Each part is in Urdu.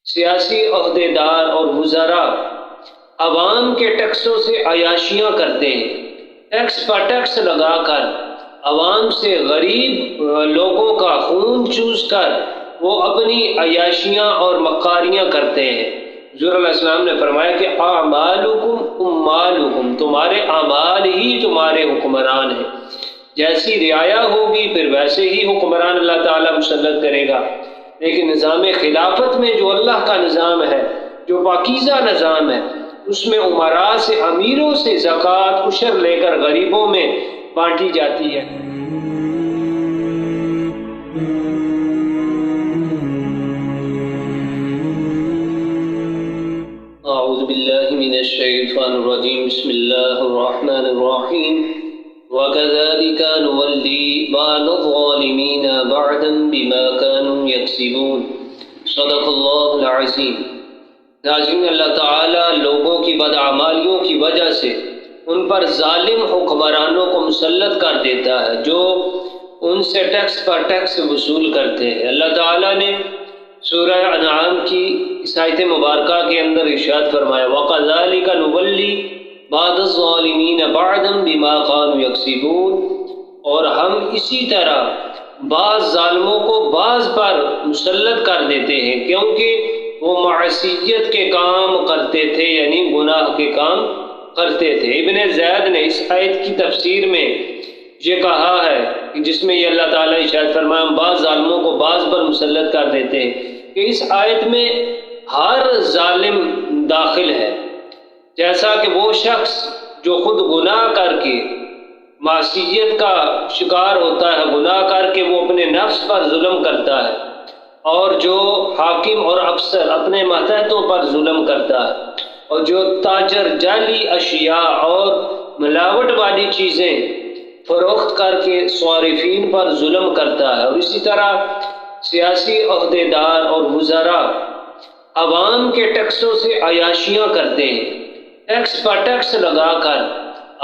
سیاسی عہدیدار اور وزراء عوام کے ٹیکسوں سے عیاشیاں کرتے ہیں، ٹیکس پر ٹیکس لگا کر عوام سے غریب لوگوں کا خون چوس کر وہ اپنی عیاشیاں اور مکاریاں کرتے ہیں۔ حضور علیہ السلام نے فرمایا کہ اعمالکم اموالکم، تمہارے اعمال ہی تمہارے حکمران ہیں، جیسی رعایا ہوگی پھر ویسے ہی حکمران اللہ تعالیٰ مسلط کرے گا۔ لیکن نظام خلافت میں جو اللہ کا نظام ہے، جو پاکیزہ نظام ہے، اس میں امراء سے، امیروں سے زکوٰۃ عشر لے کر غریبوں میں بانٹی جاتی ہے۔ اعوذ باللہ من الشیطان الرجیم، بسم اللہ الرحمن الرحیم، وَكَذَلِكَ نُوَلِّي بَعْضَ الظَّالِمِينَ بَعْضًا بِمَا كَانُوا يَكْسِبُونَ۔ صدق اللہ العظیم۔ ناظرین، اللہ تعالیٰ لوگوں کی بدعمالیوں کی وجہ سے ان پر ظالم حکمرانوں کو مسلط کر دیتا ہے جو ان سے ٹیکس پر ٹیکس وصول کرتے ہیں۔ اللہ تعالیٰ نے سورہ انعام کی اس آیت مبارکہ کے اندر ارشاد فرمایا، وَكَذَلِكَ نُوَلِّي بَعْضَ الظَّالِمِينَ بَعْضًا بِمَا كَانُوا يَكْسِبُونَ، اور ہم اسی طرح بعض ظالموں کو بعض پر مسلط کر دیتے ہیں کیونکہ وہ معصیت کے کام کرتے تھے، یعنی گناہ کے کام کرتے تھے۔ ابن زید نے اس آیت کی تفسیر میں یہ کہا ہے کہ جس میں یہ اللہ تعالیٰ ارشاد فرمایا ہم بعض ظالموں کو بعض پر مسلط کر دیتے ہیں، کہ اس آیت میں ہر ظالم داخل ہے، جیسا کہ وہ شخص جو خود گناہ کر کے معصیت کا شکار ہوتا ہے، گناہ کر کے وہ اپنے نفس پر ظلم کرتا ہے، اور جو حاکم اور افسر اپنے ماتحتوں پر ظلم کرتا ہے، اور جو تاجر جعلی اشیاء اور ملاوٹ والی چیزیں فروخت کر کے صارفین پر ظلم کرتا ہے، اور اسی طرح سیاسی عہدیدار اور وزراء عوام کے ٹیکسوں سے عیاشیاں کرتے ہیں، ٹیکس پر ٹیکس لگا کر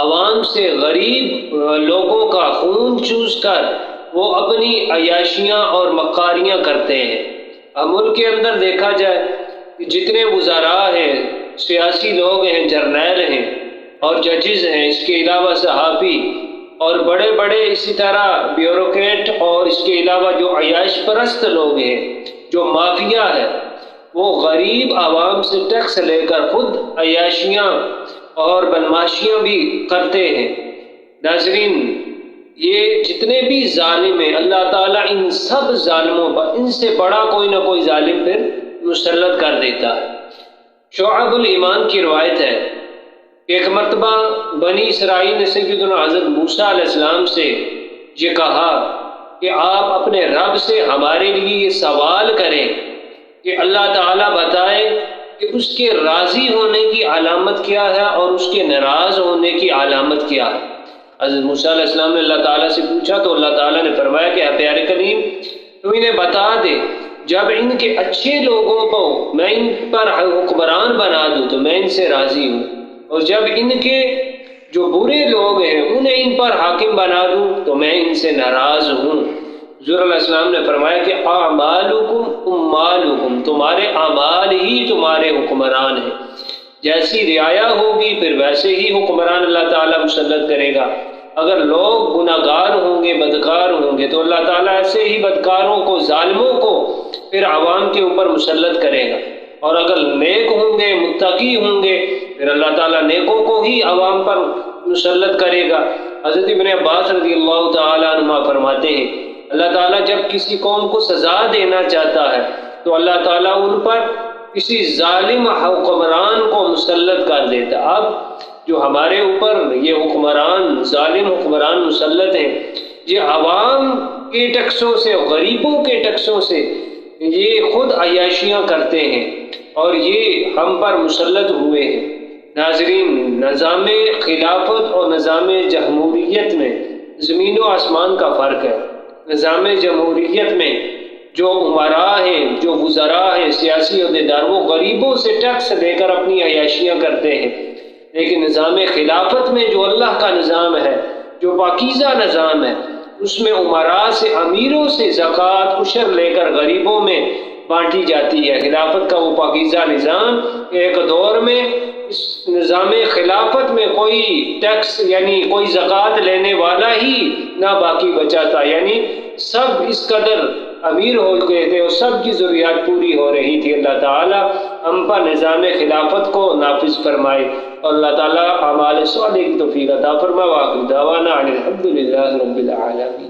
عوام سے غریب لوگوں کا خون چوس کر وہ اپنی عیاشیاں اور مکاریاں کرتے ہیں۔ اب ملک کے اندر دیکھا جائے کہ جتنے وزراء ہیں، سیاسی لوگ ہیں، جرنیل ہیں اور ججز ہیں، اس کے علاوہ صحافی اور بڑے بڑے اسی طرح بیوروکریٹ، اور اس کے علاوہ جو عیاش پرست لوگ ہیں، جو مافیا ہے، وہ غریب عوام سے ٹیکس لے کر خود عیاشیاں اور بدماشیاں بھی کرتے ہیں۔ ناظرین، یہ جتنے بھی ظالم ہیں، اللہ تعالیٰ ان سب ظالموں پر ان سے بڑا کوئی نہ کوئی ظالم پھر مسلط کر دیتا ہے۔ شعب الایمان کی روایت ہے کہ ایک مرتبہ بنی اسرائیل نے سیدنا حضرت موسیٰ علیہ السلام سے یہ کہا کہ آپ اپنے رب سے ہمارے لیے یہ سوال کریں کہ اللہ تعالیٰ بتائے کہ اس کے راضی ہونے کی علامت کیا ہے اور اس کے ناراض ہونے کی علامت کیا ہے۔ حضرت موسیٰ علیہ السلام نے اللہ تعالیٰ سے پوچھا تو اللہ تعالیٰ نے فرمایا کہ اے پیارے کریم، تو انہیں بتا دے جب ان کے اچھے لوگوں کو میں ان پر حکمران بنا دوں تو میں ان سے راضی ہوں، اور جب ان کے جو برے لوگ ہیں انہیں ان پر حاکم بنا دوں تو میں ان سے ناراض ہوں۔ حضور علیہ السلام نے فرمایا کہ اعمالکم اموالکم، تمہارے اعمال ہی تمہارے حکمران ہیں، جیسی رعایا ہوگی پھر ویسے ہی حکمران اللہ تعالیٰ مسلط کرے گا۔ اگر لوگ گناہگار ہوں گے، بدکار ہوں گے، تو اللہ تعالیٰ ایسے ہی بدکاروں کو، ظالموں کو پھر عوام کے اوپر مسلط کرے گا، اور اگر نیک ہوں گے، متقی ہوں گے، پھر اللہ تعالیٰ نیکوں کو ہی عوام پر مسلط کرے گا۔ حضرت ابن عباس رضی اللہ تعالیٰ عنہ فرماتے ہیں اللہ تعالیٰ جب کسی قوم کو سزا دینا چاہتا ہے تو اللہ تعالیٰ ان پر کسی ظالم حکمران کو مسلط کر دیتا۔ اب جو ہمارے اوپر یہ حکمران، ظالم حکمران مسلط ہیں، یہ عوام کے ٹیکسوں سے، غریبوں کے ٹیکسوں سے یہ خود عیاشیاں کرتے ہیں اور یہ ہم پر مسلط ہوئے ہیں۔ ناظرین، نظام خلافت اور نظام جمہوریت میں زمین و آسمان کا فرق ہے۔ نظام جمہوریت میں جو امراء ہیں، جو وزراء ہیں، سیاسی عہدیدار، وہ غریبوں سے ٹیکس لے کر اپنی عیاشیاں کرتے ہیں، لیکن نظام خلافت میں جو اللہ کا نظام ہے، جو پاکیزہ نظام ہے، اس میں امراء سے، امیروں سے زکوٰۃ عشر لے کر غریبوں میں بانٹی جاتی ہے۔ خلافت کا وہ پاکیزہ نظام، ایک دور میں اس نظام خلافت میں کوئی ٹیکس یعنی کوئی زکوٰۃ لینے والا ہی نہ باقی بچا تھا، یعنی سب اس قدر امیر ہو گئے تھے اور سب کی ضروریات پوری ہو رہی تھی۔ اللہ تعالیٰ ہم پر نظام خلافت کو نافذ فرمائے، اور اللہ تعالیٰ اعمال صالح کی توفیق عطا فرمائے۔ وآخر دعوانا ان الحمد للہ رب العالمین۔